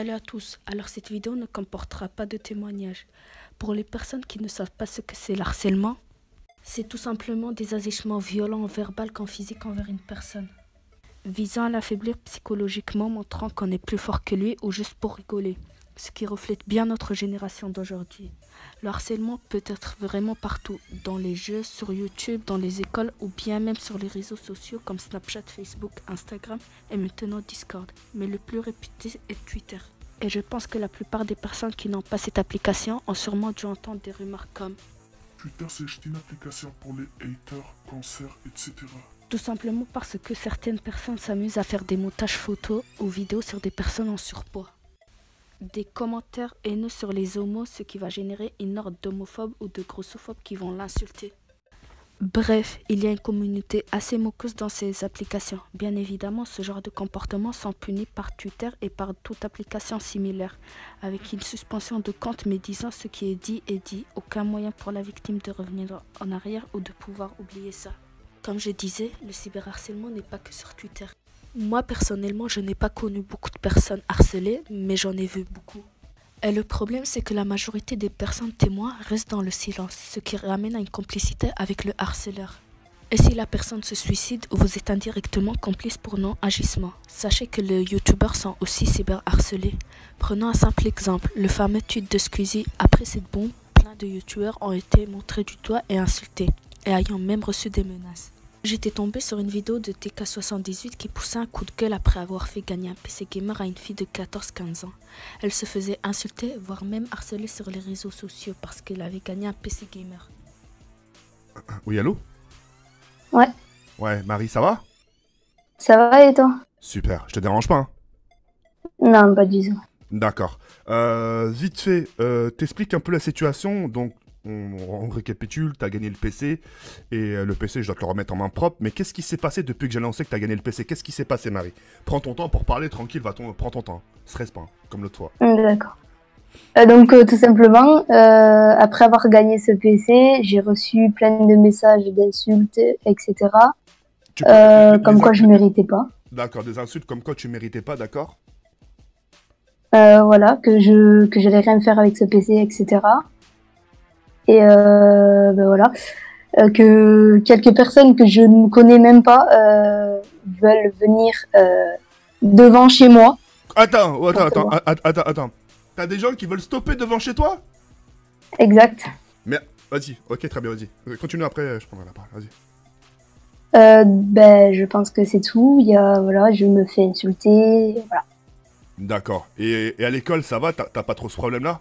Salut à tous, alors cette vidéo ne comportera pas de témoignages. Pour les personnes qui ne savent pas ce que c'est l'harcèlement, c'est tout simplement des agissements violents verbal qu'en physique envers une personne, visant à l'affaiblir psychologiquement, montrant qu'on est plus fort que lui ou juste pour rigoler, ce qui reflète bien notre génération d'aujourd'hui. Le harcèlement peut être vraiment partout, dans les jeux, sur YouTube, dans les écoles ou bien même sur les réseaux sociaux comme Snapchat, Facebook, Instagram et maintenant Discord. Mais le plus réputé est Twitter. Et je pense que la plupart des personnes qui n'ont pas cette application ont sûrement dû entendre des remarques comme Twitter, c'est juste une application pour les haters, cancers, etc. Tout simplement parce que certaines personnes s'amusent à faire des montages photos ou vidéos sur des personnes en surpoids. Des commentaires haineux sur les homos, ce qui va générer une horde d'homophobes ou de grossophobes qui vont l'insulter. Bref, il y a une communauté assez moqueuse dans ces applications. Bien évidemment, ce genre de comportements sont punis par Twitter et par toute application similaire, avec une suspension de compte mais disant ce qui est dit est dit, aucun moyen pour la victime de revenir en arrière ou de pouvoir oublier ça. Comme je disais, le cyberharcèlement n'est pas que sur Twitter. Moi, personnellement, je n'ai pas connu beaucoup de personnes harcelées, mais j'en ai vu beaucoup. Et le problème, c'est que la majorité des personnes témoins restent dans le silence, ce qui ramène à une complicité avec le harceleur. Et si la personne se suicide, vous êtes indirectement complice pour non-agissement. Sachez que les youtubeurs sont aussi cyberharcelés. Prenons un simple exemple, le fameux tweet de Squeezie. Après cette bombe, plein de youtubeurs ont été montrés du doigt et insultés, et ayant même reçu des menaces. J'étais tombée sur une vidéo de TK78 qui poussait un coup de gueule après avoir fait gagner un PC gamer à une fille de 14-15 ans. Elle se faisait insulter, voire même harceler sur les réseaux sociaux parce qu'elle avait gagné un PC gamer. Oui, allô? Ouais, Ouais, Marie, ça va? ça va et toi? Super, je te dérange pas, hein? Non, pas du tout. D'accord. Vite fait, t'expliques un peu la situation. Donc, on récapitule, t'as gagné le PC, et le PC, je dois te le remettre en main propre. Mais qu'est-ce qui s'est passé depuis que j'ai annoncé que t'as gagné le PC? Qu'est-ce qui s'est passé, Marie? Prends ton temps pour parler, tranquille, prends ton temps. Stresse pas, hein, comme l'autre fois. D'accord. Donc, tout simplement, après avoir gagné ce PC, j'ai reçu plein de messages d'insultes, etc. Tu peux- Comme quoi je méritais pas. D'accord, des insultes comme quoi tu méritais pas, d'accord? Voilà, que j'allais rien faire avec ce PC, etc. Et ben voilà, que quelques personnes que je ne connais même pas veulent venir devant chez moi. Attends. T'as des gens qui veulent stopper devant chez toi? Exact. Mais, vas-y, ok, très bien, vas-y. Continue après, je prendrai la parole, vas-y. Ben, je pense que c'est tout. Il y a, voilà, je me fais insulter, voilà. D'accord. Et à l'école, ça va? T'as pas trop ce problème-là?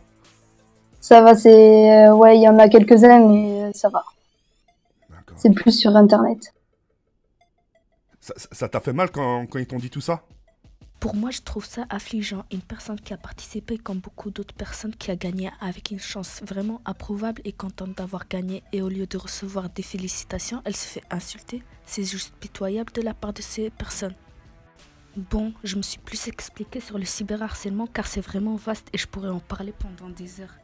Ça va, c'est, ouais, il y en a quelques-uns, mais ça va. D'accord. C'est plus sur Internet. Ça t'a fait mal quand ils t'ont dit tout ça? Pour moi, je trouve ça affligeant. Une personne qui a participé, comme beaucoup d'autres personnes, qui a gagné avec une chance vraiment approuvable et contente d'avoir gagné, et au lieu de recevoir des félicitations, elle se fait insulter. C'est juste pitoyable de la part de ces personnes. Bon, je me suis plus expliquée sur le cyberharcèlement car c'est vraiment vaste et je pourrais en parler pendant des heures.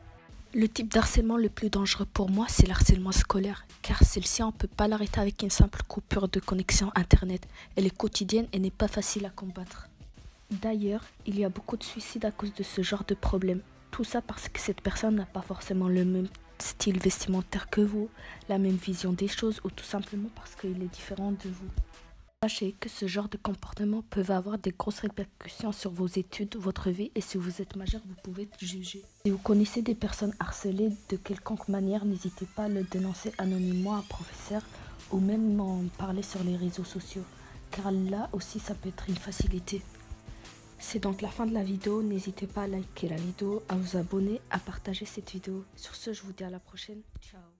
Le type d'harcèlement le plus dangereux pour moi, c'est l'harcèlement scolaire, car celle-ci on ne peut pas l'arrêter avec une simple coupure de connexion internet. Elle est quotidienne et n'est pas facile à combattre. D'ailleurs, il y a beaucoup de suicides à cause de ce genre de problème. Tout ça parce que cette personne n'a pas forcément le même style vestimentaire que vous, la même vision des choses ou tout simplement parce qu'il est différent de vous. Sachez que ce genre de comportement peut avoir des grosses répercussions sur vos études, votre vie et si vous êtes majeur, vous pouvez juger. Si vous connaissez des personnes harcelées de quelconque manière, n'hésitez pas à le dénoncer anonymement à un professeur ou même en parler sur les réseaux sociaux, car là aussi ça peut être une facilité. C'est donc la fin de la vidéo, n'hésitez pas à liker la vidéo, à vous abonner, à partager cette vidéo. Sur ce, je vous dis à la prochaine, ciao.